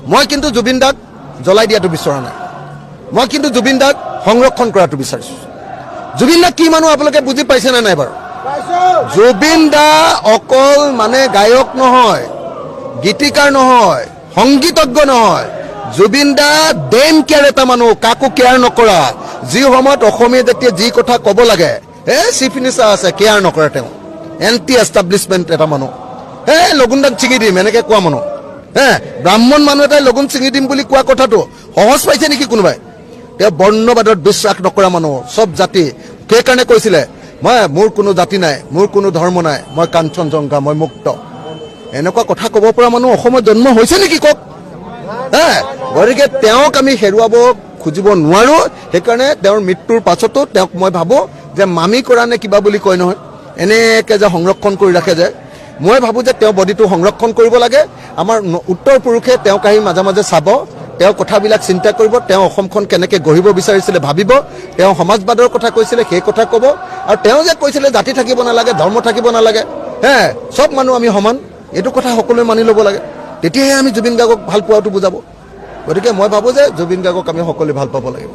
মই কিন্তু জুবিন দাক জ্বলাই দিয়াটো বিচৰা নাই মই কিন্তু জুবিন দাক সংৰক্ষণ কৰাটো বিচাৰিছোঁ জুবিন দা কি মানুহ আপোনালোকে বুজি পাইছে নে নাই বাৰু জুবিন দা অকল মানে গায়ক নহয় গীতিকাৰ নহয় সংগীতজ্ঞ নহয় জুবিন দা ডেম কেয়াৰ এটা মানুহ কাকো কেয়াৰ নকৰা যি সময়ত অসমীয়া যেতিয়া যি কথা ক'ব লাগে চিফ মিনিষ্টাৰ আছে কেয়াৰ নকৰে তেওঁ এণ্টি এষ্টাব্লিছমেণ্ট এটা মানুহ লগুণ দাক ছিঙি দিম এনেকে কোৱা মানুহ ব্ৰাহ্মণ মানুহ এটাই লগুণ ছিঙি দিম বুলি কোৱা কথাটো সহজ পাইছে নেকি কোনোবাই তেওঁ বৰ্ণবাদত বিশ্বাস নকৰা মানুহ চব জাতি সেইকাৰণে কৈছিলে মোৰ কোনো জাতি নাই মোৰ কোনো ধৰ্ম নাই মই কাঞ্চনজংঘা মই মুক্ত এনেকুৱা কথা ক'ব পৰা মানুহ অসমত জন্ম হৈছে নেকি কওক গতিকে তেওঁক আমি হেৰুৱাব খুজিব নোৱাৰো সেইকাৰণে তেওঁৰ মৃত্যুৰ পাছতো তেওঁক মই ভাবোঁ যে মামি কৰা নে কিবা বুলি কয় নহয় এনেকৈ যে সংৰক্ষণ কৰি ৰাখে যে মই ভাবোঁ যে তেওঁ বডিটো সংৰক্ষণ কৰিব লাগে আমাৰ উত্তৰ পুৰুষে তেওঁক আহি মাজে মাজে চাব তেওঁ কথাবিলাক চিন্তা কৰিব তেওঁ অসমখন কেনেকৈ গঢ়িব বিচাৰিছিলে ভাবিব তেওঁ সমাজবাদৰ কথা কৈছিলে সেই কথা ক'ব আৰু তেওঁ যে কৈছিলে জাতি থাকিব নালাগে ধৰ্ম থাকিব নালাগে চব মানুহ আমি সমান এইটো কথা সকলোৱে মানি ল'ব লাগে তেতিয়াহে আমি জুবিন গাৰ্গক ভাল পোৱাটো বুজাব গতিকে মই ভাবোঁ যে জুবিন গাৰ্গক আমি সকলোৱে ভাল পাব লাগিব